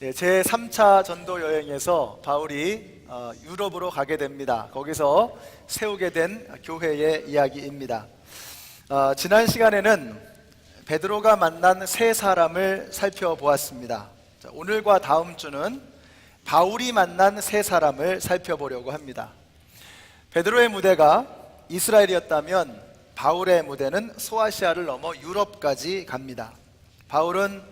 네, 제 3차 전도 여행에서 바울이 유럽으로 가게 됩니다. 거기서 세우게 된 교회의 이야기입니다. 지난 시간에는 베드로가 만난 세 사람을 살펴보았습니다. 자, 오늘과 다음 주는 바울이 만난 세 사람을 살펴보려고 합니다. 베드로의 무대가 이스라엘이었다면 바울의 무대는 소아시아를 넘어 유럽까지 갑니다. 바울은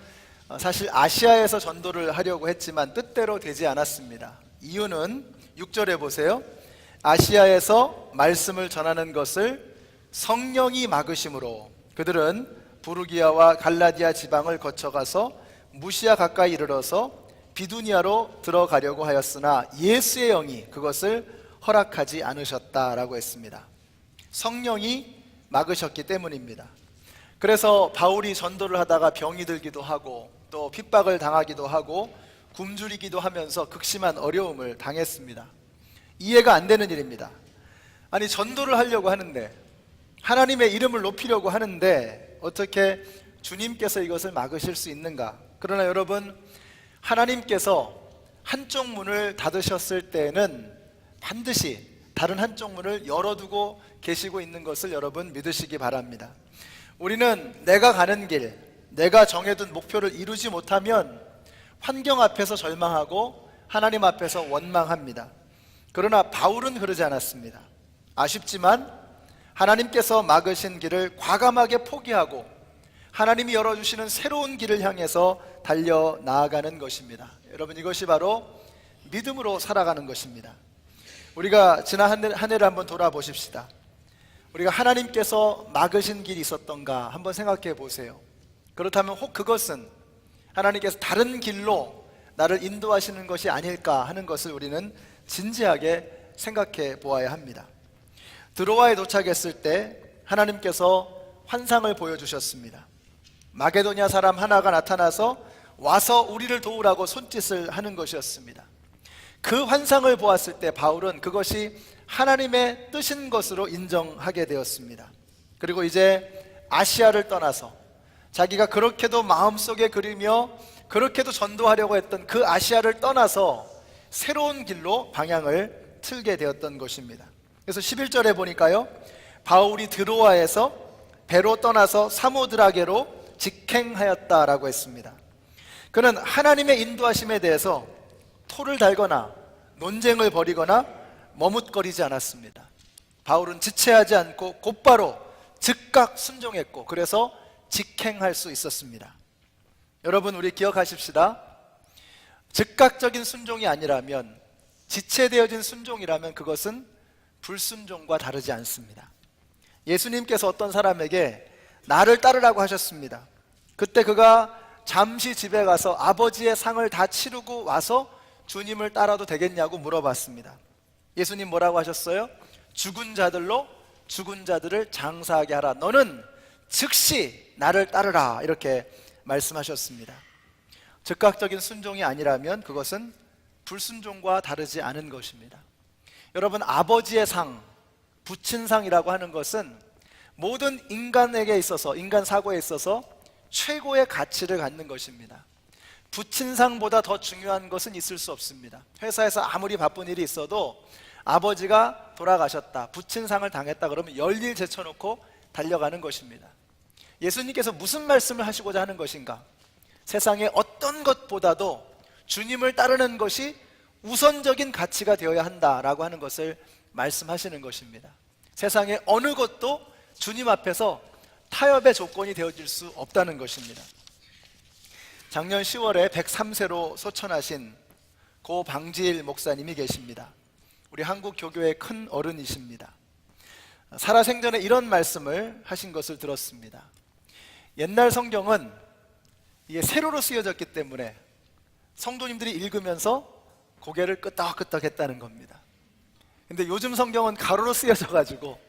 사실 아시아에서 전도를 하려고 했지만 뜻대로 되지 않았습니다. 이유는 6절에 보세요. 아시아에서 말씀을 전하는 것을 성령이 막으심으로 그들은 부르기아와 갈라디아 지방을 거쳐가서 무시아 가까이 이르러서 비두니아로 들어가려고 하였으나 예수의 영이 그것을 허락하지 않으셨다라고 했습니다. 성령이 막으셨기 때문입니다. 그래서 바울이 전도를 하다가 병이 들기도 하고 또 핍박을 당하기도 하고 굶주리기도 하면서 극심한 어려움을 당했습니다. 이해가 안 되는 일입니다. 아니, 전도를 하려고 하는데, 하나님의 이름을 높이려고 하는데 어떻게 주님께서 이것을 막으실 수 있는가? 그러나 여러분, 하나님께서 한쪽 문을 닫으셨을 때에는 반드시 다른 한쪽 문을 열어두고 계시고 있는 것을 여러분 믿으시기 바랍니다. 우리는 내가 가는 길, 내가 정해둔 목표를 이루지 못하면 환경 앞에서 절망하고 하나님 앞에서 원망합니다. 그러나 바울은 그러지 않았습니다. 아쉽지만 하나님께서 막으신 길을 과감하게 포기하고 하나님이 열어주시는 새로운 길을 향해서 달려나아가는 것입니다. 여러분, 이것이 바로 믿음으로 살아가는 것입니다. 우리가 지난 한 해를 한번 돌아보십시다. 우리가 하나님께서 막으신 길이 있었던가 한번 생각해 보세요. 그렇다면 혹 그것은 하나님께서 다른 길로 나를 인도하시는 것이 아닐까 하는 것을 우리는 진지하게 생각해 보아야 합니다. 드로아에 도착했을 때 하나님께서 환상을 보여주셨습니다. 마게도냐 사람 하나가 나타나서 와서 우리를 도우라고 손짓을 하는 것이었습니다. 그 환상을 보았을 때 바울은 그것이 하나님의 뜻인 것으로 인정하게 되었습니다. 그리고 이제 아시아를 떠나서 자기가 그렇게도 마음속에 그리며 그렇게도 전도하려고 했던 그 아시아를 떠나서 새로운 길로 방향을 틀게 되었던 것입니다. 그래서 11절에 보니까요, 바울이 드로아에서 배로 떠나서 사모드라게로 직행하였다라고 했습니다. 그는 하나님의 인도하심에 대해서 토를 달거나 논쟁을 벌이거나 머뭇거리지 않았습니다. 바울은 지체하지 않고 곧바로 즉각 순종했고 그래서 직행할 수 있었습니다. 여러분, 우리 기억하십시다. 즉각적인 순종이 아니라면, 지체되어진 순종이라면 그것은 불순종과 다르지 않습니다. 예수님께서 어떤 사람에게 나를 따르라고 하셨습니다. 그때 그가 잠시 집에 가서 아버지의 상을 다 치르고 와서 주님을 따라도 되겠냐고 물어봤습니다. 예수님 뭐라고 하셨어요? 죽은 자들로 죽은 자들을 장사하게 하라. 너는 즉시 나를 따르라. 이렇게 말씀하셨습니다. 즉각적인 순종이 아니라면 그것은 불순종과 다르지 않은 것입니다. 여러분, 아버지의 상, 부친상이라고 하는 것은 모든 인간에게 있어서, 인간 사고에 있어서 최고의 가치를 갖는 것입니다. 부친상보다 더 중요한 것은 있을 수 없습니다. 회사에서 아무리 바쁜 일이 있어도 아버지가 돌아가셨다, 부친상을 당했다 그러면 열일 제쳐놓고 달려가는 것입니다. 예수님께서 무슨 말씀을 하시고자 하는 것인가? 세상의 어떤 것보다도 주님을 따르는 것이 우선적인 가치가 되어야 한다라고 하는 것을 말씀하시는 것입니다. 세상의 어느 것도 주님 앞에서 타협의 조건이 되어질 수 없다는 것입니다. 작년 10월에 103세로 소천하신 고 방지일 목사님이 계십니다. 우리 한국 교교의 큰 어른이십니다. 살아생전에 이런 말씀을 하신 것을 들었습니다. 옛날 성경은 이게 세로로 쓰여졌기 때문에 성도님들이 읽으면서 고개를 끄덕끄덕 했다는 겁니다. 근데 요즘 성경은 가로로 쓰여져 가지고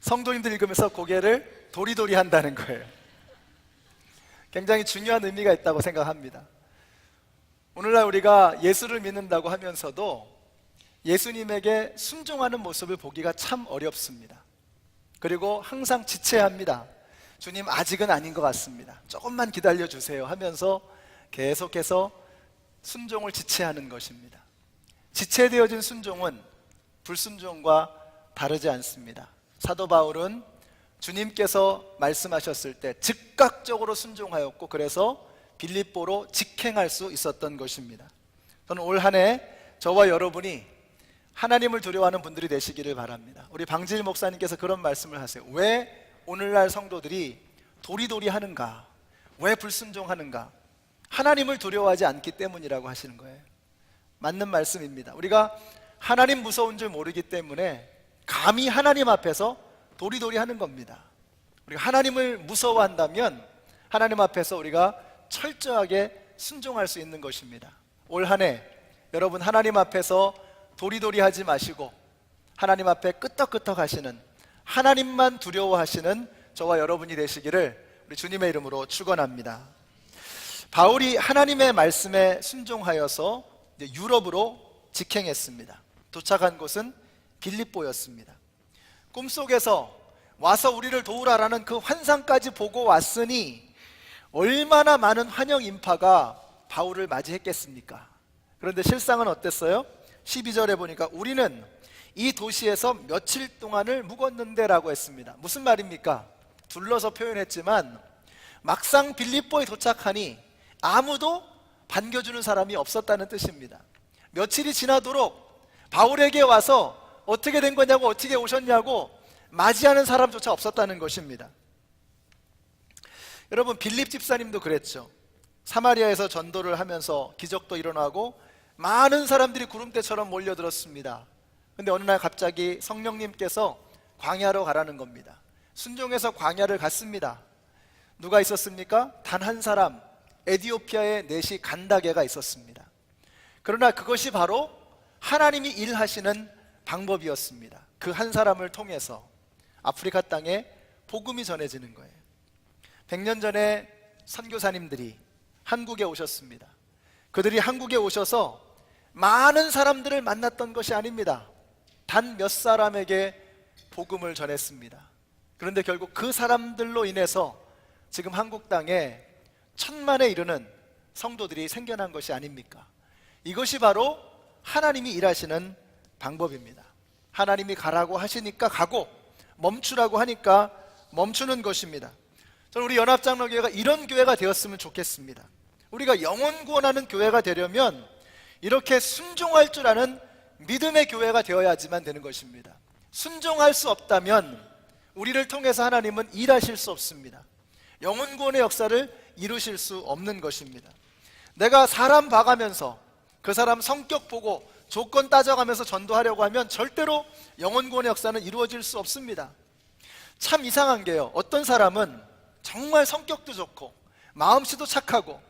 성도님들 읽으면서 고개를 도리도리 한다는 거예요. 굉장히 중요한 의미가 있다고 생각합니다. 오늘날 우리가 예수를 믿는다고 하면서도 예수님에게 순종하는 모습을 보기가 참 어렵습니다. 그리고 항상 지체합니다. 주님, 아직은 아닌 것 같습니다. 조금만 기다려 주세요 하면서 계속해서 순종을 지체하는 것입니다. 지체되어진 순종은 불순종과 다르지 않습니다. 사도 바울은 주님께서 말씀하셨을 때 즉각적으로 순종하였고, 그래서 빌립보로 직행할 수 있었던 것입니다. 저는 올 한 해 저와 여러분이 하나님을 두려워하는 분들이 되시기를 바랍니다. 우리 방질 목사님께서 그런 말씀을 하세요. 왜 오늘날 성도들이 도리도리 하는가? 왜 불순종하는가? 하나님을 두려워하지 않기 때문이라고 하시는 거예요. 맞는 말씀입니다. 우리가 하나님 무서운 줄 모르기 때문에 감히 하나님 앞에서 도리도리 하는 겁니다. 우리가 하나님을 무서워한다면 하나님 앞에서 우리가 철저하게 순종할 수 있는 것입니다. 올 한 해 여러분 하나님 앞에서 도리도리 하지 마시고 하나님 앞에 끄떡끄떡 하시는, 하나님만 두려워하시는 저와 여러분이 되시기를 우리 주님의 이름으로 축원합니다. 바울이 하나님의 말씀에 순종하여서 유럽으로 직행했습니다. 도착한 곳은 빌립보였습니다. 꿈속에서 와서 우리를 도우라라는 그 환상까지 보고 왔으니 얼마나 많은 환영 인파가 바울을 맞이했겠습니까? 그런데 실상은 어땠어요? 12절에 보니까 우리는 이 도시에서 며칠 동안을 묵었는데 라고 했습니다. 무슨 말입니까? 둘러서 표현했지만 막상 빌립보에 도착하니 아무도 반겨주는 사람이 없었다는 뜻입니다. 며칠이 지나도록 바울에게 와서 어떻게 된 거냐고, 어떻게 오셨냐고 맞이하는 사람조차 없었다는 것입니다. 여러분, 빌립 집사님도 그랬죠. 사마리아에서 전도를 하면서 기적도 일어나고 많은 사람들이 구름대처럼 몰려들었습니다. 근데 어느 날 갑자기 성령님께서 광야로 가라는 겁니다. 순종해서 광야를 갔습니다. 누가 있었습니까? 단 한 사람, 에티오피아의 넷이 간다게가 있었습니다. 그러나 그것이 바로 하나님이 일하시는 방법이었습니다. 그 한 사람을 통해서 아프리카 땅에 복음이 전해지는 거예요. 100년 전에 선교사님들이 한국에 오셨습니다. 그들이 한국에 오셔서 많은 사람들을 만났던 것이 아닙니다. 단 몇 사람에게 복음을 전했습니다. 그런데 결국 그 사람들로 인해서 지금 한국 땅에 1000만에 이르는 성도들이 생겨난 것이 아닙니까? 이것이 바로 하나님이 일하시는 방법입니다. 하나님이 가라고 하시니까 가고, 멈추라고 하니까 멈추는 것입니다. 저는 우리 연합장로교회가 이런 교회가 되었으면 좋겠습니다. 우리가 영혼 구원하는 교회가 되려면 이렇게 순종할 줄 아는 믿음의 교회가 되어야지만 되는 것입니다. 순종할 수 없다면 우리를 통해서 하나님은 일하실 수 없습니다. 영혼 구원의 역사를 이루실 수 없는 것입니다. 내가 사람 봐가면서 그 사람 성격 보고 조건 따져가면서 전도하려고 하면 절대로 영혼 구원의 역사는 이루어질 수 없습니다. 참 이상한 게요, 어떤 사람은 정말 성격도 좋고 마음씨도 착하고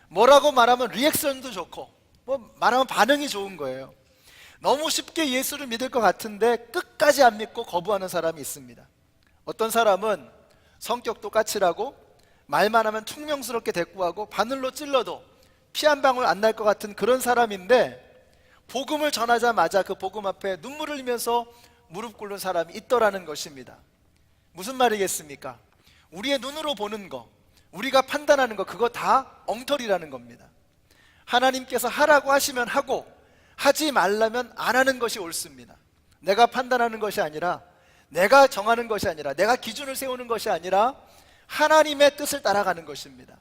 뭐라고 말하면 리액션도 좋고 말하면 반응이 좋은 거예요. 너무 쉽게 예수를 믿을 것 같은데 끝까지 안 믿고 거부하는 사람이 있습니다. 어떤 사람은 성격도 까칠하고 말만 하면 퉁명스럽게 대꾸하고 바늘로 찔러도 피 한 방울 안 날 것 같은 그런 사람인데 복음을 전하자마자 그 복음 앞에 눈물을 흘리면서 무릎 꿇는 사람이 있더라는 것입니다. 무슨 말이겠습니까? 우리의 눈으로 보는 거, 우리가 판단하는 거, 그거 다 엉터리라는 겁니다. 하나님께서 하라고 하시면 하고, 하지 말라면 안 하는 것이 옳습니다. 내가 판단하는 것이 아니라, 내가 정하는 것이 아니라, 내가 기준을 세우는 것이 아니라 하나님의 뜻을 따라가는 것입니다.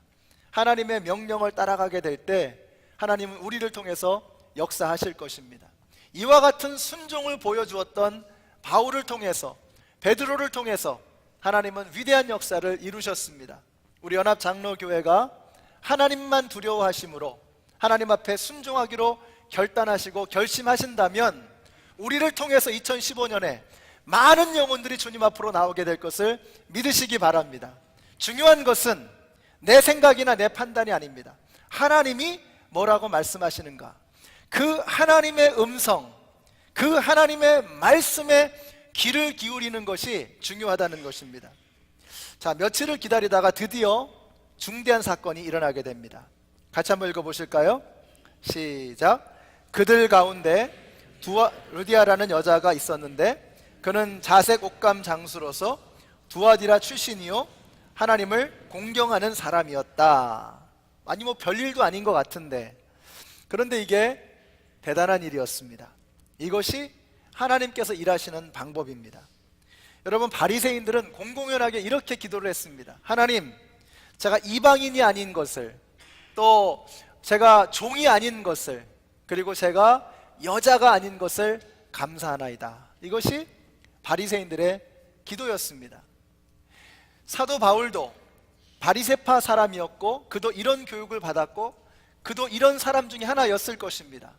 하나님의 명령을 따라가게 될 때 하나님은 우리를 통해서 역사하실 것입니다. 이와 같은 순종을 보여주었던 바울을 통해서, 베드로를 통해서 하나님은 위대한 역사를 이루셨습니다. 우리 연합장로교회가 하나님만 두려워하심으로 하나님 앞에 순종하기로 결단하시고 결심하신다면 우리를 통해서 2015년에 많은 영혼들이 주님 앞으로 나오게 될 것을 믿으시기 바랍니다. 중요한 것은 내 생각이나 내 판단이 아닙니다. 하나님이 뭐라고 말씀하시는가, 그 하나님의 음성, 그 하나님의 말씀에 귀를 기울이는 것이 중요하다는 것입니다. 자, 며칠을 기다리다가 드디어 중대한 사건이 일어나게 됩니다. 같이 한번 읽어보실까요? 시작. 그들 가운데 루디아라는 여자가 있었는데 그는 자색 옷감 장수로서 두아디라 출신이요 하나님을 공경하는 사람이었다. 아니 별일도 아닌 것 같은데, 그런데 이게 대단한 일이었습니다. 이것이 하나님께서 일하시는 방법입니다. 여러분, 바리새인들은 공공연하게 이렇게 기도를 했습니다. 하나님, 제가 이방인이 아닌 것을, 또 제가 종이 아닌 것을, 그리고 제가 여자가 아닌 것을 감사하나이다. 이것이 바리새인들의 기도였습니다. 사도 바울도 바리새파 사람이었고, 그도 이런 교육을 받았고, 그도 이런 사람 중에 하나였을 것입니다.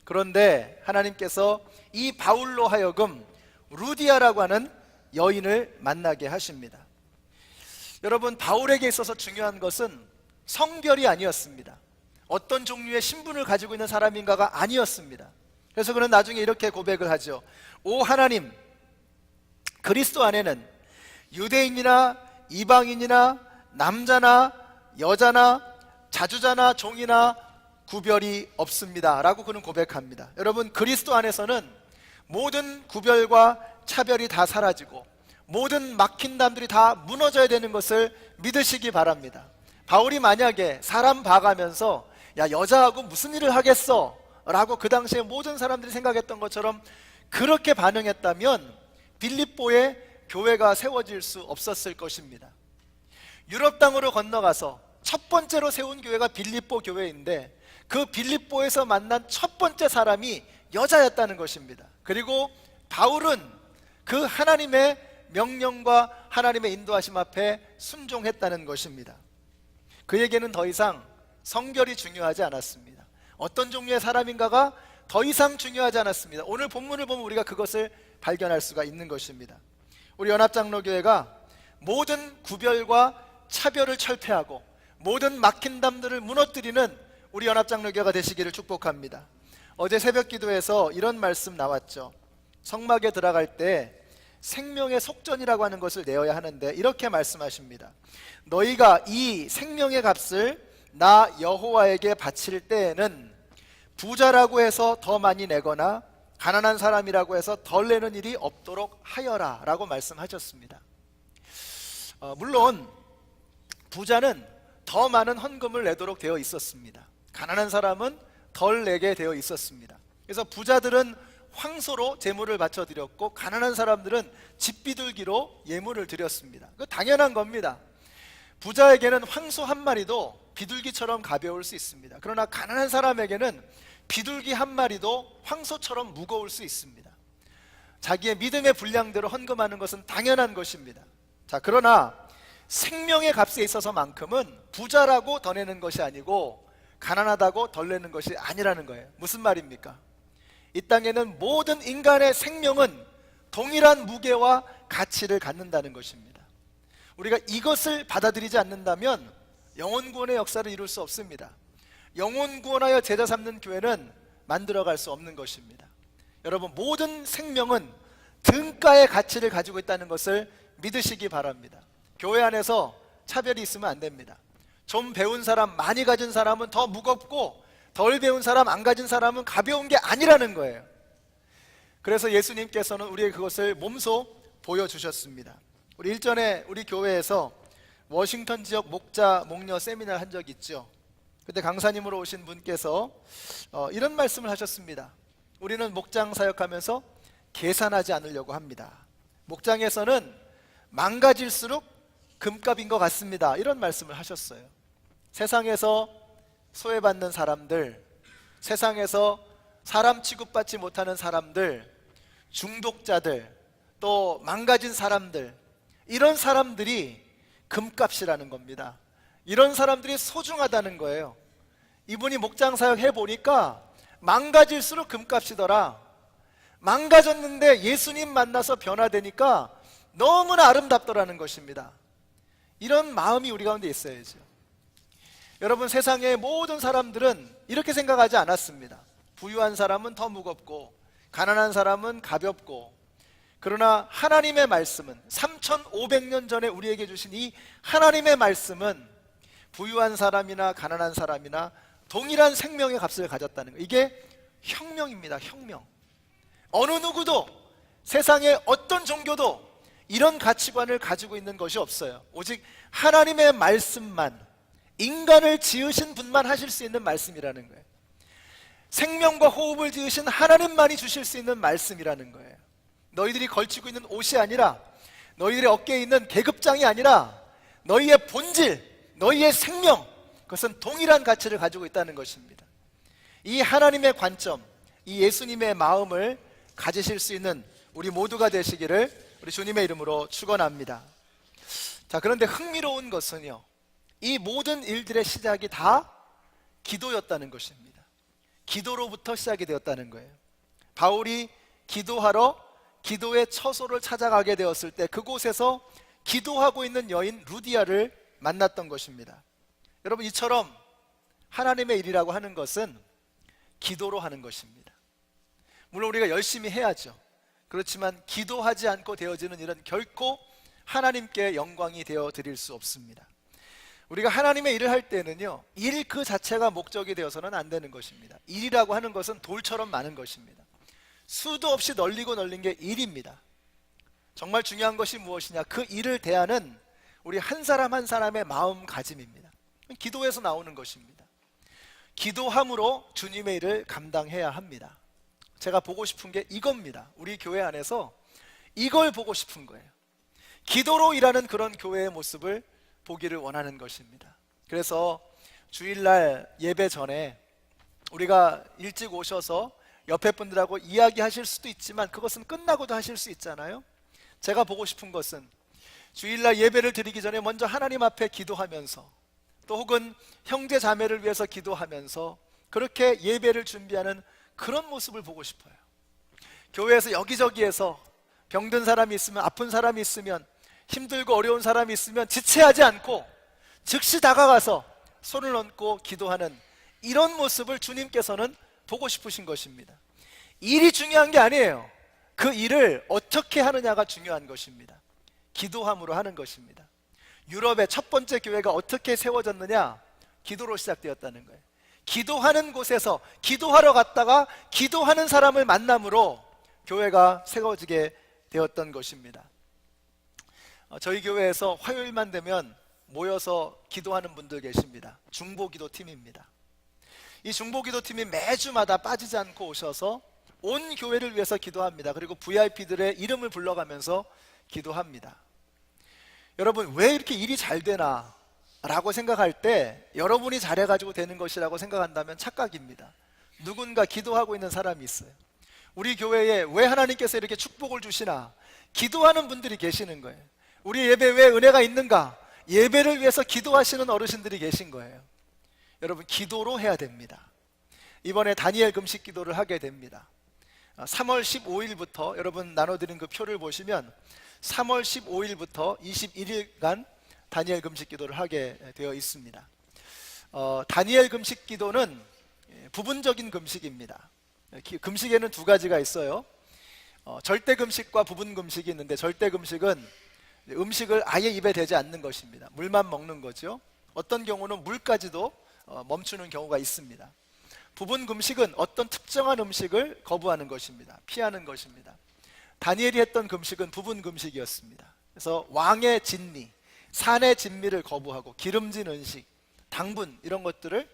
그런데 하나님께서 이 바울로 하여금 루디아라고 하는 여인을 만나게 하십니다. 여러분, 바울에게 있어서 중요한 것은 성별이 아니었습니다. 어떤 종류의 신분을 가지고 있는 사람인가가 아니었습니다. 그래서 그는 나중에 이렇게 고백을 하죠. 오 하나님, 그리스도 안에는 유대인이나 이방인이나 남자나 여자나 자주자나 종이나 구별이 없습니다 라고 그는 고백합니다. 여러분, 그리스도 안에서는 모든 구별과 차별이 다 사라지고 모든 막힌 담들이 다 무너져야 되는 것을 믿으시기 바랍니다. 바울이 만약에 사람 봐가면서 야, 여자하고 무슨 일을 하겠어 라고 그 당시에 모든 사람들이 생각했던 것처럼 그렇게 반응했다면 빌립보에 교회가 세워질 수 없었을 것입니다. 유럽 땅으로 건너가서 첫 번째로 세운 교회가 빌립보 교회인데, 그 빌립보에서 만난 첫 번째 사람이 여자였다는 것입니다. 그리고 바울은 그 하나님의 명령과 하나님의 인도하심 앞에 순종했다는 것입니다. 그에게는 더 이상 성별이 중요하지 않았습니다. 어떤 종류의 사람인가가 더 이상 중요하지 않았습니다. 오늘 본문을 보면 우리가 그것을 발견할 수가 있는 것입니다. 우리 연합장로교회가 모든 구별과 차별을 철폐하고 모든 막힌 담들을 무너뜨리는 우리 연합장로교회가 되시기를 축복합니다. 어제 새벽 기도에서 이런 말씀 나왔죠. 성막에 들어갈 때 생명의 속전이라고 하는 것을 내어야 하는데 이렇게 말씀하십니다. 너희가 이 생명의 값을 나 여호와에게 바칠 때에는 부자라고 해서 더 많이 내거나 가난한 사람이라고 해서 덜 내는 일이 없도록 하여라 라고 말씀하셨습니다. 물론 부자는 더 많은 헌금을 내도록 되어 있었습니다. 가난한 사람은 덜 내게 되어 있었습니다. 그래서 부자들은 황소로 제물을 바쳐드렸고 가난한 사람들은 집비둘기로 예물을 드렸습니다. 그 당연한 겁니다. 부자에게는 황소 한 마리도 비둘기처럼 가벼울 수 있습니다. 그러나 가난한 사람에게는 비둘기 한 마리도 황소처럼 무거울 수 있습니다. 자기의 믿음의 분량대로 헌금하는 것은 당연한 것입니다. 자, 그러나 생명의 값에 있어서만큼은 부자라고 더 내는 것이 아니고 가난하다고 덜 내는 것이 아니라는 거예요. 무슨 말입니까? 이 땅에는 모든 인간의 생명은 동일한 무게와 가치를 갖는다는 것입니다. 우리가 이것을 받아들이지 않는다면 영혼구원의 역사를 이룰 수 없습니다. 영혼구원하여 제자 삼는 교회는 만들어갈 수 없는 것입니다. 여러분, 모든 생명은 등가의 가치를 가지고 있다는 것을 믿으시기 바랍니다. 교회 안에서 차별이 있으면 안 됩니다. 좀 배운 사람, 많이 가진 사람은 더 무겁고 덜 배운 사람, 안 가진 사람은 가벼운 게 아니라는 거예요. 그래서 예수님께서는 우리에게 그것을 몸소 보여주셨습니다. 우리 일전에 우리 교회에서 워싱턴 지역 목자, 목녀 세미나를 한 적이 있죠. 그때 강사님으로 오신 분께서 이런 말씀을 하셨습니다. 우리는 목장 사역하면서 계산하지 않으려고 합니다. 목장에서는 망가질수록 금값인 것 같습니다. 이런 말씀을 하셨어요. 세상에서 소외받는 사람들, 세상에서 사람 취급받지 못하는 사람들, 중독자들, 또 망가진 사람들, 이런 사람들이 금값이라는 겁니다. 이런 사람들이 소중하다는 거예요. 이분이 목장 사역 해보니까 망가질수록 금값이더라. 망가졌는데 예수님 만나서 변화되니까 너무나 아름답더라는 것입니다. 이런 마음이 우리 가운데 있어야죠. 여러분, 세상의 모든 사람들은 이렇게 생각하지 않았습니다. 부유한 사람은 더 무겁고 가난한 사람은 가볍고, 그러나 하나님의 말씀은 3500년 전에 우리에게 주신 이 하나님의 말씀은 부유한 사람이나 가난한 사람이나 동일한 생명의 값을 가졌다는 거예요. 이게 혁명입니다. 혁명. 어느 누구도, 세상의 어떤 종교도 이런 가치관을 가지고 있는 것이 없어요. 오직 하나님의 말씀만, 인간을 지으신 분만 하실 수 있는 말씀이라는 거예요. 생명과 호흡을 지으신 하나님만이 주실 수 있는 말씀이라는 거예요. 너희들이 걸치고 있는 옷이 아니라, 너희들의 어깨에 있는 계급장이 아니라 너희의 본질, 너희의 생명, 그것은 동일한 가치를 가지고 있다는 것입니다. 이 하나님의 관점, 이 예수님의 마음을 가지실 수 있는 우리 모두가 되시기를 우리 주님의 이름으로 축원합니다. 자, 그런데 흥미로운 것은요, 이 모든 일들의 시작이 다 기도였다는 것입니다. 기도로부터 시작이 되었다는 거예요. 바울이 기도하러 기도의 처소를 찾아가게 되었을 때 그곳에서 기도하고 있는 여인 루디아를 만났던 것입니다. 여러분, 이처럼 하나님의 일이라고 하는 것은 기도로 하는 것입니다. 물론 우리가 열심히 해야죠. 그렇지만 기도하지 않고 되어지는 일은 결코 하나님께 영광이 되어 드릴 수 없습니다. 우리가 하나님의 일을 할 때는요, 일 그 자체가 목적이 되어서는 안 되는 것입니다. 일이라고 하는 것은 돌처럼 많은 것입니다. 수도 없이 널리고 널린 게 일입니다. 정말 중요한 것이 무엇이냐? 그 일을 대하는 우리 한 사람 한 사람의 마음가짐입니다. 기도에서 나오는 것입니다. 기도함으로 주님의 일을 감당해야 합니다. 제가 보고 싶은 게 이겁니다. 우리 교회 안에서 이걸 보고 싶은 거예요. 기도로 일하는 그런 교회의 모습을 보기를 원하는 것입니다. 그래서 주일날 예배 전에 우리가 일찍 오셔서 옆에 분들하고 이야기하실 수도 있지만 그것은 끝나고도 하실 수 있잖아요. 제가 보고 싶은 것은 주일날 예배를 드리기 전에 먼저 하나님 앞에 기도하면서, 또 혹은 형제 자매를 위해서 기도하면서 그렇게 예배를 준비하는 그런 모습을 보고 싶어요. 교회에서 여기저기에서 병든 사람이 있으면, 아픈 사람이 있으면, 힘들고 어려운 사람이 있으면 지체하지 않고 즉시 다가가서 손을 얹고 기도하는 이런 모습을 주님께서는 보고 싶으신 것입니다. 일이 중요한 게 아니에요. 그 일을 어떻게 하느냐가 중요한 것입니다. 기도함으로 하는 것입니다. 유럽의 첫 번째 교회가 어떻게 세워졌느냐? 기도로 시작되었다는 거예요. 기도하는 곳에서 기도하러 갔다가 기도하는 사람을 만남으로 교회가 세워지게 되었던 것입니다. 저희 교회에서 화요일만 되면 모여서 기도하는 분들 계십니다. 중보기도팀입니다. 이 중보기도팀이 매주마다 빠지지 않고 오셔서 온 교회를 위해서 기도합니다. 그리고 VIP들의 이름을 불러가면서 기도합니다. 여러분, 왜 이렇게 일이 잘 되나 라고 생각할 때 여러분이 잘해가지고 되는 것이라고 생각한다면 착각입니다. 누군가 기도하고 있는 사람이 있어요. 우리 교회에 왜 하나님께서 이렇게 축복을 주시나? 기도하는 분들이 계시는 거예요. 우리 예배에 왜 은혜가 있는가? 예배를 위해서 기도하시는 어르신들이 계신 거예요. 여러분, 기도로 해야 됩니다. 이번에 다니엘 금식 기도를 하게 됩니다. 3월 15일부터 여러분 나눠드린 그 표를 보시면 3월 15일부터 21일간 다니엘 금식 기도를 하게 되어 있습니다. 다니엘 금식 기도는 부분적인 금식입니다. 금식에는 두 가지가 있어요. 절대 금식과 부분 금식이 있는데, 절대 금식은 음식을 아예 입에 대지 않는 것입니다. 물만 먹는 거죠. 어떤 경우는 물까지도 멈추는 경우가 있습니다. 부분 금식은 어떤 특정한 음식을 거부하는 것입니다. 피하는 것입니다. 다니엘이 했던 금식은 부분 금식이었습니다. 그래서 왕의 진미, 산의 진미를 거부하고 기름진 음식, 당분 이런 것들을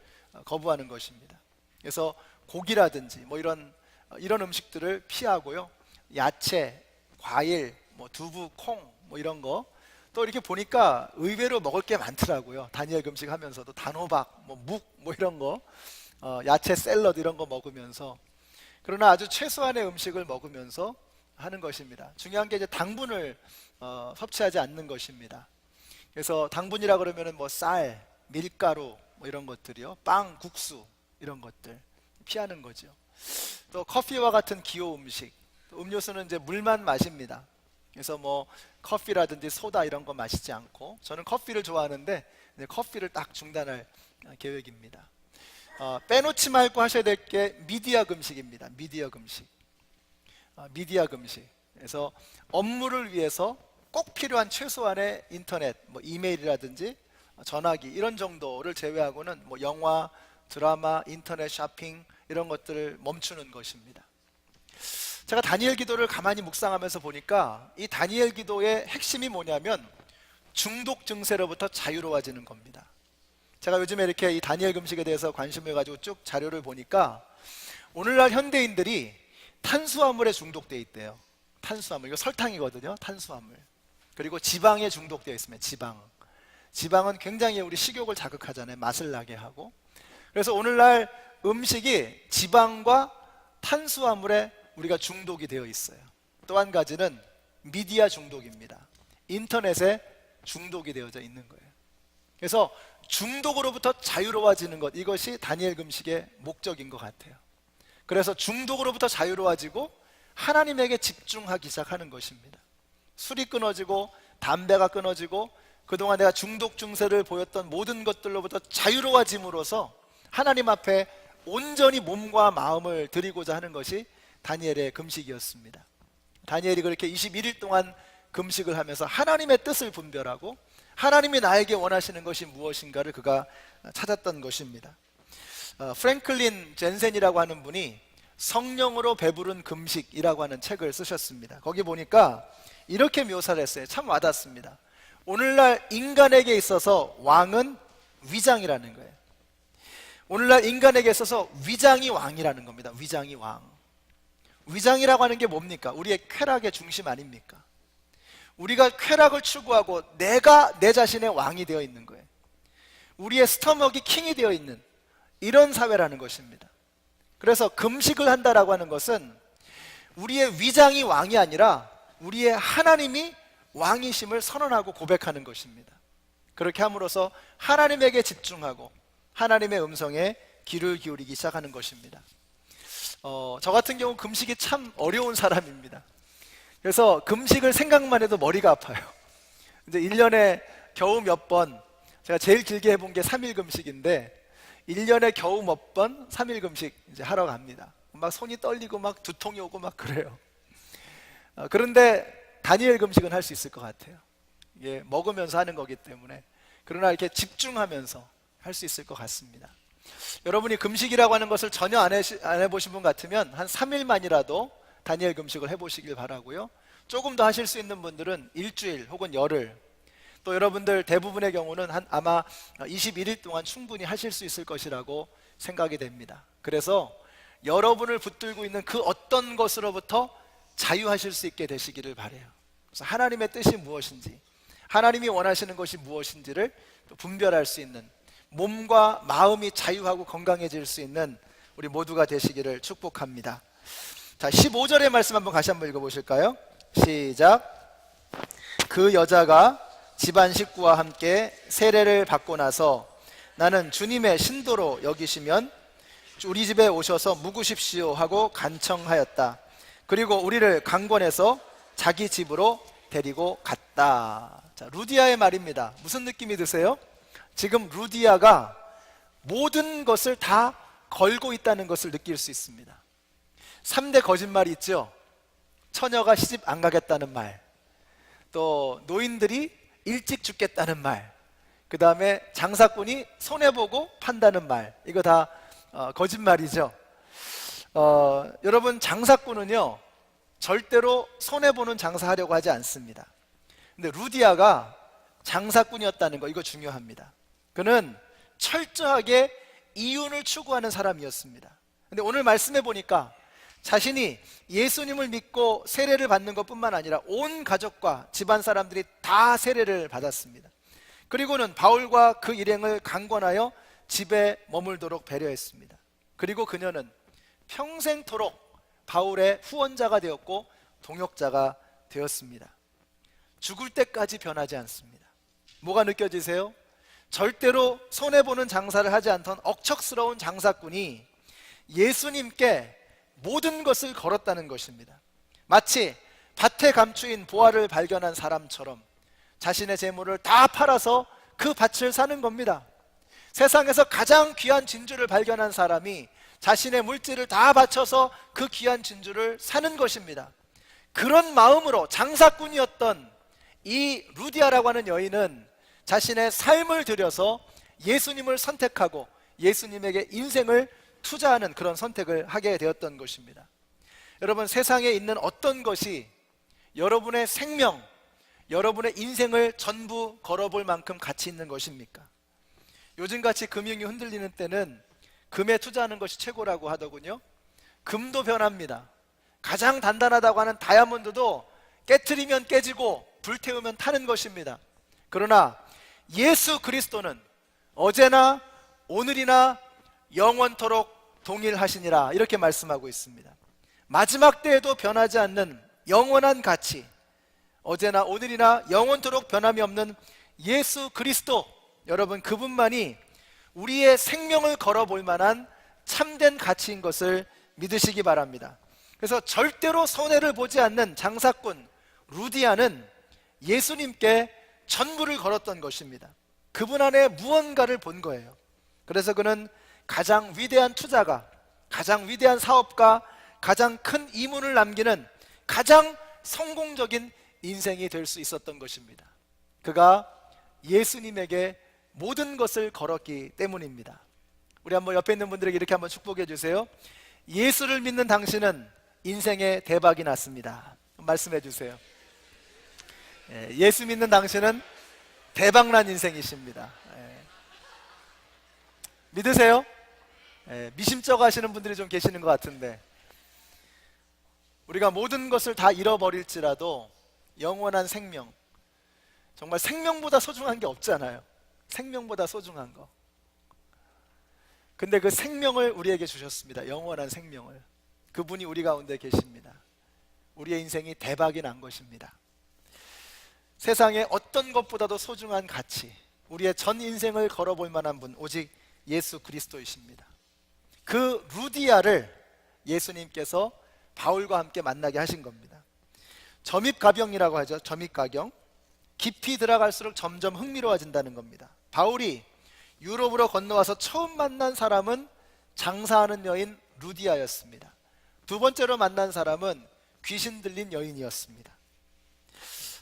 거부하는 것입니다. 그래서 고기라든지 뭐 이런 음식들을 피하고요. 야채, 과일, 뭐 두부, 콩 뭐 이런 거, 또 이렇게 보니까 의외로 먹을 게 많더라고요. 다니엘 금식 하면서도 단호박, 뭐 묵, 뭐 이런 거, 야채 샐러드 이런 거 먹으면서, 그러나 아주 최소한의 음식을 먹으면서 하는 것입니다. 중요한 게 이제 당분을 섭취하지 않는 것입니다. 그래서 당분이라 그러면은 뭐 쌀, 밀가루 뭐 이런 것들이요, 빵, 국수 이런 것들 피하는 거죠. 또 커피와 같은 기호 음식, 또 음료수는 이제 물만 마십니다. 그래서 뭐 커피라든지 소다 이런 거 마시지 않고, 저는 커피를 좋아하는데 커피를 딱 중단할 계획입니다. 빼놓지 말고 하셔야 될 게 미디어 금식입니다. 미디어 금식. 미디어 금식. 그래서 업무를 위해서 꼭 필요한 최소한의 인터넷, 뭐 이메일이라든지 전화기 이런 정도를 제외하고는 뭐 영화, 드라마, 인터넷 쇼핑 이런 것들을 멈추는 것입니다. 제가 다니엘 기도를 가만히 묵상하면서 보니까 이 다니엘 기도의 핵심이 뭐냐면 중독 증세로부터 자유로워지는 겁니다. 제가 요즘에 이렇게 이 다니엘 금식에 대해서 관심을 가지고 쭉 자료를 보니까 오늘날 현대인들이 탄수화물에 중독되어 있대요. 탄수화물, 이거 설탕이거든요. 탄수화물. 그리고 지방에 중독되어 있으면 지방은 굉장히 우리 식욕을 자극하잖아요. 맛을 나게 하고. 그래서 오늘날 음식이 지방과 탄수화물에 우리가 중독이 되어 있어요. 또 한 가지는 미디어 중독입니다. 인터넷에 중독이 되어져 있는 거예요. 그래서 중독으로부터 자유로워지는 것, 이것이 다니엘 금식의 목적인 것 같아요. 그래서 중독으로부터 자유로워지고 하나님에게 집중하기 시작하는 것입니다. 술이 끊어지고 담배가 끊어지고 그동안 내가 중독 증세를 보였던 모든 것들로부터 자유로워짐으로써 하나님 앞에 온전히 몸과 마음을 드리고자 하는 것이 다니엘의 금식이었습니다. 다니엘이 그렇게 21일 동안 금식을 하면서 하나님의 뜻을 분별하고 하나님이 나에게 원하시는 것이 무엇인가를 그가 찾았던 것입니다. 프랭클린 젠센이라고 하는 분이 성령으로 배부른 금식이라고 하는 책을 쓰셨습니다. 거기 보니까 이렇게 묘사를 했어요. 참 와닿습니다. 오늘날 인간에게 있어서 왕은 위장이라는 거예요. 오늘날 인간에게 있어서 위장이 왕이라는 겁니다. 위장이 왕. 위장이라고 하는 게 뭡니까? 우리의 쾌락의 중심 아닙니까? 우리가 쾌락을 추구하고 내가 내 자신의 왕이 되어 있는 거예요. 우리의 스토먹이 킹이 되어 있는 이런 사회라는 것입니다. 그래서 금식을 한다라고 하는 것은 우리의 위장이 왕이 아니라 우리의 하나님이 왕이심을 선언하고 고백하는 것입니다. 그렇게 함으로써 하나님에게 집중하고 하나님의 음성에 귀를 기울이기 시작하는 것입니다. 저 같은 경우 금식이 참 어려운 사람입니다. 그래서 금식을 생각만 해도 머리가 아파요. 이제 1년에 겨우 몇 번, 제가 제일 길게 해본 게 3일 금식인데 1년에 겨우 몇 번 3일 금식 이제 하러 갑니다. 막 손이 떨리고 막 두통이 오고 막 그래요. 그런데 다니엘 금식은 할 수 있을 것 같아요. 이게 먹으면서 하는 거기 때문에. 그러나 이렇게 집중하면서 할 수 있을 것 같습니다. 여러분이 금식이라고 하는 것을 전혀 안 해보신 분 같으면 한 3일만이라도 다니엘 금식을 해보시길 바라고요. 조금 더 하실 수 있는 분들은 일주일 혹은 열흘, 또 여러분들 대부분의 경우는 아마 21일 동안 충분히 하실 수 있을 것이라고 생각이 됩니다. 그래서 여러분을 붙들고 있는 그 어떤 것으로부터 자유하실 수 있게 되시기를 바라요. 그래서 하나님의 뜻이 무엇인지, 하나님이 원하시는 것이 무엇인지를 분별할 수 있는, 몸과 마음이 자유하고 건강해질 수 있는 우리 모두가 되시기를 축복합니다. 자, 15절의 말씀 한번 다시 한번 읽어보실까요? 시작. 그 여자가 집안 식구와 함께 세례를 받고 나서 나는 주님의 신도로 여기시면 우리 집에 오셔서 묵으십시오 하고 간청하였다. 그리고 우리를 강권해서 자기 집으로 데리고 갔다. 자, 루디아의 말입니다. 무슨 느낌이 드세요? 지금 루디아가 모든 것을 다 걸고 있다는 것을 느낄 수 있습니다. 3대 거짓말이 있죠. 처녀가 시집 안 가겠다는 말, 또 노인들이 일찍 죽겠다는 말, 그 다음에 장사꾼이 손해보고 판다는 말, 이거 다 거짓말이죠. 여러분, 장사꾼은요 절대로 손해보는 장사하려고 하지 않습니다. 근데 루디아가 장사꾼이었다는 거, 이거 중요합니다. 그는 철저하게 이윤을 추구하는 사람이었습니다. 근데 오늘 말씀해 보니까 자신이 예수님을 믿고 세례를 받는 것뿐만 아니라 온 가족과 집안 사람들이 다 세례를 받았습니다. 그리고는 바울과 그 일행을 강권하여 집에 머물도록 배려했습니다. 그리고 그녀는 평생토록 바울의 후원자가 되었고 동역자가 되었습니다. 죽을 때까지 변하지 않습니다. 뭐가 느껴지세요? 절대로 손해보는 장사를 하지 않던 억척스러운 장사꾼이 예수님께 모든 것을 걸었다는 것입니다. 마치 밭에 감추인 보화를 발견한 사람처럼 자신의 재물을 다 팔아서 그 밭을 사는 겁니다. 세상에서 가장 귀한 진주를 발견한 사람이 자신의 물질을 다 바쳐서 그 귀한 진주를 사는 것입니다. 그런 마음으로 장사꾼이었던 이 루디아라고 하는 여인은 자신의 삶을 들여서 예수님을 선택하고 예수님에게 인생을 투자하는 그런 선택을 하게 되었던 것입니다. 여러분, 세상에 있는 어떤 것이 여러분의 생명, 여러분의 인생을 전부 걸어볼 만큼 가치 있는 것입니까? 요즘같이 금융이 흔들리는 때는 금에 투자하는 것이 최고라고 하더군요. 금도 변합니다. 가장 단단하다고 하는 다이아몬드도 깨트리면 깨지고 불태우면 타는 것입니다. 그러나 예수 그리스도는 어제나 오늘이나 영원토록 동일하시니라, 이렇게 말씀하고 있습니다. 마지막 때에도 변하지 않는 영원한 가치, 어제나 오늘이나 영원토록 변함이 없는 예수 그리스도, 여러분, 그분만이 우리의 생명을 걸어볼 만한 참된 가치인 것을 믿으시기 바랍니다. 그래서 절대로 손해를 보지 않는 장사꾼 루디아는 예수님께 전부를 걸었던 것입니다. 그분 안에 무언가를 본 거예요. 그래서 그는 가장 위대한 투자가, 가장 위대한 사업가, 가장 큰 이문을 남기는 가장 성공적인 인생이 될 수 있었던 것입니다. 그가 예수님에게 모든 것을 걸었기 때문입니다. 우리 한번 옆에 있는 분들에게 이렇게 한번 축복해 주세요. 예수를 믿는 당신은 인생에 대박이 났습니다. 말씀해 주세요. 예수 믿는 당신은 대박난 인생이십니다. 믿으세요? 미심쩍어 하시는 분들이 좀 계시는 것 같은데, 우리가 모든 것을 다 잃어버릴지라도 영원한 생명, 정말 생명보다 소중한 게 없잖아요. 생명보다 소중한 거. 근데 그 생명을 우리에게 주셨습니다. 영원한 생명을. 그분이 우리 가운데 계십니다. 우리의 인생이 대박이 난 것입니다. 세상에 어떤 것보다도 소중한 가치, 우리의 전 인생을 걸어볼 만한 분, 오직 예수 그리스도이십니다. 그 루디아를 예수님께서 바울과 함께 만나게 하신 겁니다. 점입가경이라고 하죠. 점입가경. 깊이 들어갈수록 점점 흥미로워진다는 겁니다. 바울이 유럽으로 건너와서 처음 만난 사람은 장사하는 여인 루디아였습니다. 두 번째로 만난 사람은 귀신 들린 여인이었습니다.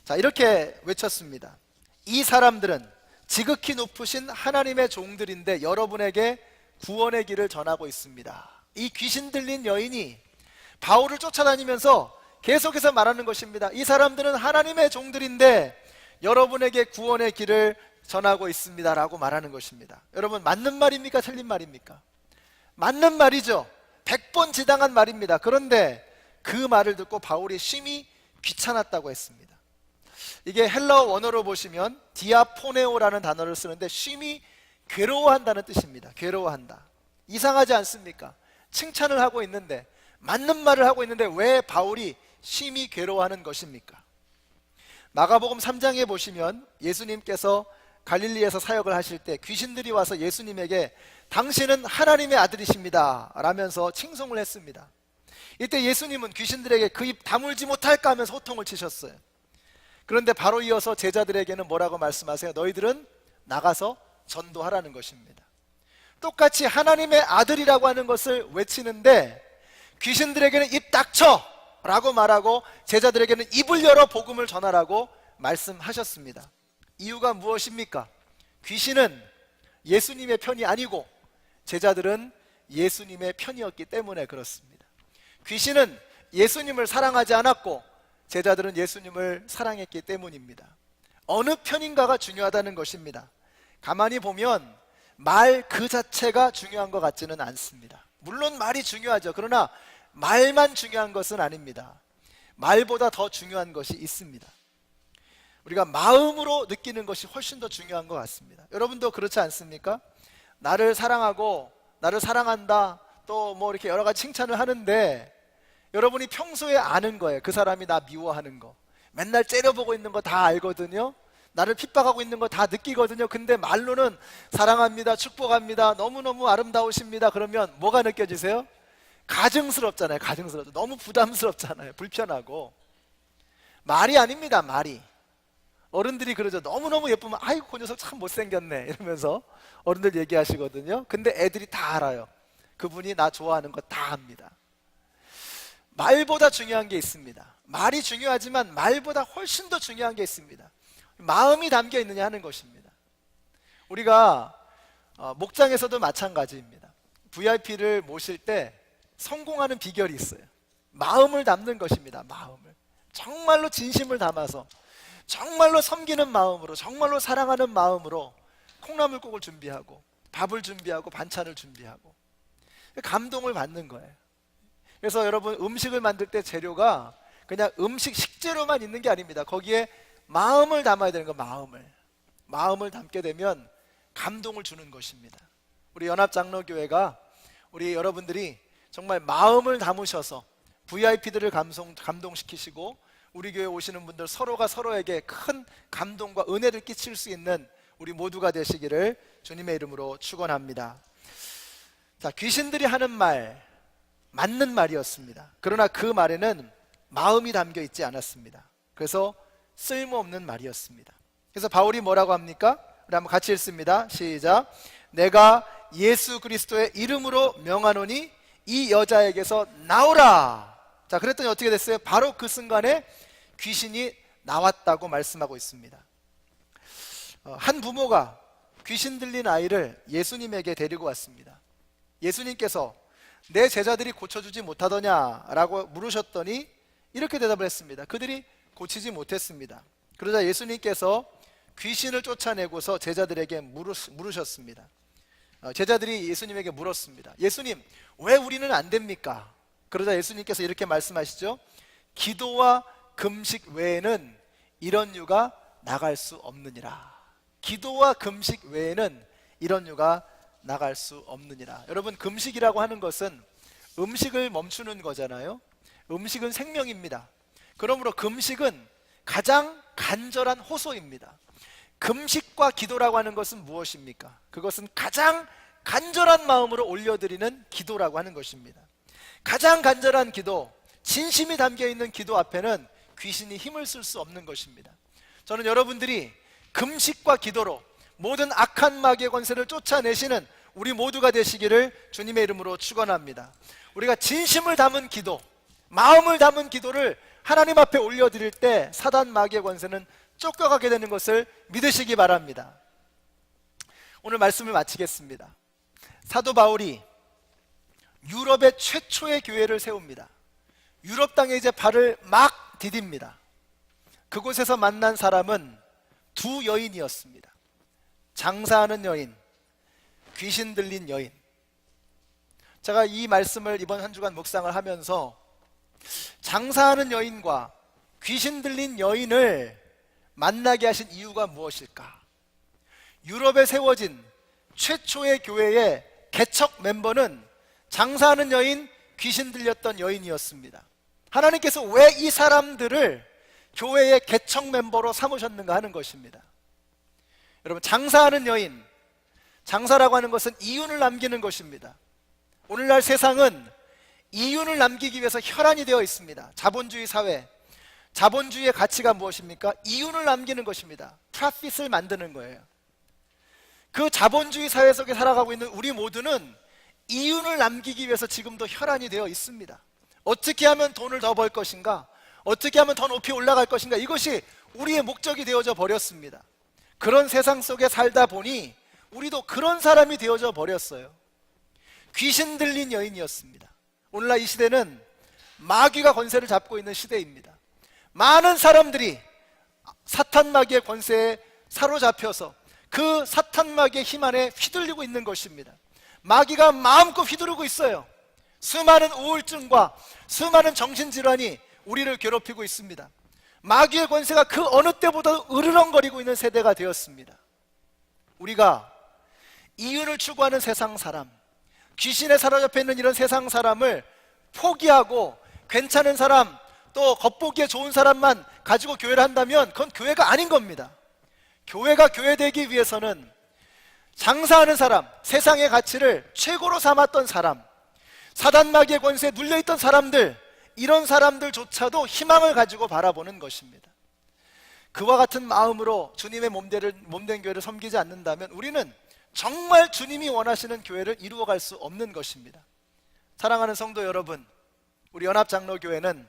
자, 이렇게 외쳤습니다. 이 사람들은 지극히 높으신 하나님의 종들인데 여러분에게 구원의 길을 전하고 있습니다. 이 귀신 들린 여인이 바울을 쫓아다니면서 계속해서 말하는 것입니다. 이 사람들은 하나님의 종들인데 여러분에게 구원의 길을 전하고 있습니다 라고 말하는 것입니다. 여러분, 맞는 말입니까? 틀린 말입니까? 맞는 말이죠. 100번 지당한 말입니다. 그런데 그 말을 듣고 바울이 심히 귀찮았다고 했습니다. 이게 헬라어 원어로 보시면 디아포네오라는 단어를 쓰는데 심히 괴로워한다는 뜻입니다. 괴로워한다. 이상하지 않습니까? 칭찬을 하고 있는데, 맞는 말을 하고 있는데 왜 바울이 심히 괴로워하는 것입니까? 마가복음 3장에 보시면 예수님께서 갈릴리에서 사역을 하실 때 귀신들이 와서 예수님에게 당신은 하나님의 아들이십니다 라면서 칭송을 했습니다. 이때 예수님은 귀신들에게 그 입 다물지 못할까 하면서 호통을 치셨어요. 그런데 바로 이어서 제자들에게는 뭐라고 말씀하세요? 너희들은 나가서 전도하라는 것입니다. 똑같이 하나님의 아들이라고 하는 것을 외치는데 귀신들에게는 입 닥쳐 라고 말하고 제자들에게는 입을 열어 복음을 전하라고 말씀하셨습니다. 이유가 무엇입니까? 귀신은 예수님의 편이 아니고 제자들은 예수님의 편이었기 때문에 그렇습니다. 귀신은 예수님을 사랑하지 않았고 제자들은 예수님을 사랑했기 때문입니다. 어느 편인가가 중요하다는 것입니다. 가만히 보면 말 그 자체가 중요한 것 같지는 않습니다. 물론 말이 중요하죠. 그러나 말만 중요한 것은 아닙니다. 말보다 더 중요한 것이 있습니다. 우리가 마음으로 느끼는 것이 훨씬 더 중요한 것 같습니다. 여러분도 그렇지 않습니까? 나를 사랑하고 나를 사랑한다 또 뭐 이렇게 여러 가지 칭찬을 하는데 여러분이 평소에 아는 거예요. 그 사람이 나 미워하는 거, 맨날 째려보고 있는 거 다 알거든요. 나를 핍박하고 있는 거 다 느끼거든요. 근데 말로는 사랑합니다, 축복합니다, 너무너무 아름다우십니다. 그러면 뭐가 느껴지세요? 가증스럽잖아요. 가증스럽죠. 너무 부담스럽잖아요. 불편하고. 말이 아닙니다. 말이. 어른들이 그러죠. 너무너무 예쁘면 아이고 그 녀석 참 못생겼네 이러면서 어른들 얘기하시거든요. 근데 애들이 다 알아요. 그분이 나 좋아하는 거 다 압니다. 말보다 중요한 게 있습니다. 말이 중요하지만 말보다 훨씬 더 중요한 게 있습니다. 마음이 담겨 있느냐 하는 것입니다. 우리가 목장에서도 마찬가지입니다. VIP를 모실 때 성공하는 비결이 있어요. 마음을 담는 것입니다. 마음을 정말로 진심을 담아서 정말로 섬기는 마음으로, 정말로 사랑하는 마음으로 콩나물국을 준비하고 밥을 준비하고 반찬을 준비하고 감동을 받는 거예요. 그래서 여러분, 음식을 만들 때 재료가 그냥 식재료만 있는 게 아닙니다. 거기에 마음을 담아야 되는 거. 마음을 담게 되면 감동을 주는 것입니다. 우리 연합장로교회가 우리 여러분들이 정말 마음을 담으셔서 VIP들을 감동시키시고 우리 교회 오시는 분들 서로가 서로에게 큰 감동과 은혜를 끼칠 수 있는 우리 모두가 되시기를 주님의 이름으로 축원합니다. 자, 귀신들이 하는 말 맞는 말이었습니다. 그러나 그 말에는 마음이 담겨 있지 않았습니다. 그래서 쓸모없는 말이었습니다. 그래서 바울이 뭐라고 합니까? 우리 한번 같이 읽습니다. 시작. 내가 예수 그리스도의 이름으로 명하노니 이 여자에게서 나오라. 자, 그랬더니 어떻게 됐어요? 바로 그 순간에 귀신이 나왔다고 말씀하고 있습니다. 한 부모가 귀신 들린 아이를 예수님에게 데리고 왔습니다. 예수님께서 내 제자들이 고쳐주지 못하더냐 라고 물으셨더니 이렇게 대답을 했습니다. 그들이 고치지 못했습니다. 그러자 예수님께서 귀신을 쫓아내고서 제자들에게 물으셨습니다. 제자들이 예수님에게 물었습니다. 예수님, 왜 우리는 안 됩니까? 그러자 예수님께서 이렇게 말씀하시죠. 기도와 금식 외에는 이런 유가 나갈 수 없느니라. 기도와 금식 외에는 이런 유가 나갈 수 없느니라. 여러분, 금식이라고 하는 것은 음식을 멈추는 거잖아요. 음식은 생명입니다. 그러므로 금식은 가장 간절한 호소입니다. 금식과 기도라고 하는 것은 무엇입니까? 그것은 가장 간절한 마음으로 올려드리는 기도라고 하는 것입니다. 가장 간절한 기도, 진심이 담겨있는 기도 앞에는 귀신이 힘을 쓸 수 없는 것입니다. 저는 여러분들이 금식과 기도로 모든 악한 마귀의 권세를 쫓아내시는 우리 모두가 되시기를 주님의 이름으로 축원합니다. 우리가 진심을 담은 기도, 마음을 담은 기도를 하나님 앞에 올려드릴 때 사단 마귀의 권세는 쫓겨가게 되는 것을 믿으시기 바랍니다. 오늘 말씀을 마치겠습니다. 사도 바울이 유럽의 최초의 교회를 세웁니다. 유럽 땅에 이제 발을 막 디딥니다. 그곳에서 만난 사람은 두 여인이었습니다. 장사하는 여인, 귀신 들린 여인. 제가 이 말씀을 이번 한 주간 묵상을 하면서 장사하는 여인과 귀신 들린 여인을 만나게 하신 이유가 무엇일까? 유럽에 세워진 최초의 교회의 개척 멤버는 장사하는 여인, 귀신 들렸던 여인이었습니다. 하나님께서 왜 이 사람들을 교회의 개척 멤버로 삼으셨는가 하는 것입니다. 여러분, 장사하는 여인, 장사라고 하는 것은 이윤을 남기는 것입니다. 오늘날 세상은 이윤을 남기기 위해서 혈안이 되어 있습니다. 자본주의 사회, 자본주의의 가치가 무엇입니까? 이윤을 남기는 것입니다. 프로핏을 만드는 거예요. 그 자본주의 사회 속에 살아가고 있는 우리 모두는 이윤을 남기기 위해서 지금도 혈안이 되어 있습니다. 어떻게 하면 돈을 더 벌 것인가? 어떻게 하면 더 높이 올라갈 것인가? 이것이 우리의 목적이 되어져 버렸습니다. 그런 세상 속에 살다 보니 우리도 그런 사람이 되어져 버렸어요. 귀신 들린 여인이었습니다. 오늘날 이 시대는 마귀가 권세를 잡고 있는 시대입니다. 많은 사람들이 사탄 마귀의 권세에 사로잡혀서 그 사탄 마귀의 힘 안에 휘둘리고 있는 것입니다. 마귀가 마음껏 휘두르고 있어요. 수많은 우울증과 수많은 정신질환이 우리를 괴롭히고 있습니다. 마귀의 권세가 그 어느 때보다 으르렁거리고 있는 세대가 되었습니다. 우리가 이윤을 추구하는 세상 사람, 귀신에 사로잡혀 있는 이런 세상 사람을 포기하고 괜찮은 사람, 또 겉보기에 좋은 사람만 가지고 교회를 한다면 그건 교회가 아닌 겁니다. 교회가 교회되기 위해서는 장사하는 사람, 세상의 가치를 최고로 삼았던 사람, 사단 마귀의 권세에 눌려있던 사람들, 이런 사람들조차도 희망을 가지고 바라보는 것입니다. 그와 같은 마음으로 주님의 몸된 교회를 섬기지 않는다면 우리는 정말 주님이 원하시는 교회를 이루어갈 수 없는 것입니다. 사랑하는 성도 여러분, 우리 연합장로교회는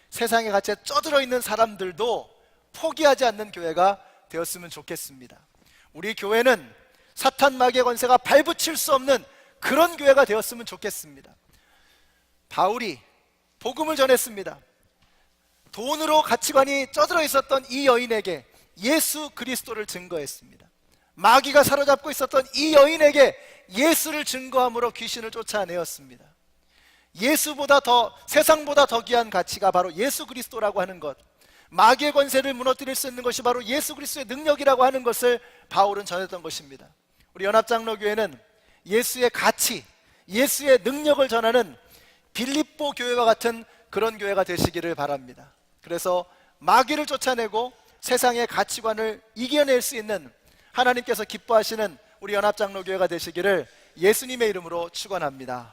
세상의 가치에 쩌들어 있는 사람들도 포기하지 않는 교회가 되었으면 좋겠습니다. 우리 교회는 사탄 마귀의 권세가 발붙일 수 없는 그런 교회가 되었으면 좋겠습니다. 바울이 복음을 전했습니다. 돈으로 가치관이 쩌들어 있었던 이 여인에게 예수 그리스도를 증거했습니다. 마귀가 사로잡고 있었던 이 여인에게 예수를 증거함으로 귀신을 쫓아내었습니다. 예수보다 더, 세상보다 더 귀한 가치가 바로 예수 그리스도라고 하는 것, 마귀의 권세를 무너뜨릴 수 있는 것이 바로 예수 그리스도의 능력이라고 하는 것을 바울은 전했던 것입니다. 우리 연합장로교회는 예수의 가치, 예수의 능력을 전하는 빌립보 교회와 같은 그런 교회가 되시기를 바랍니다. 그래서 마귀를 쫓아내고 세상의 가치관을 이겨낼 수 있는 하나님께서 기뻐하시는 우리 연합장로교회가 되시기를 예수님의 이름으로 축원합니다.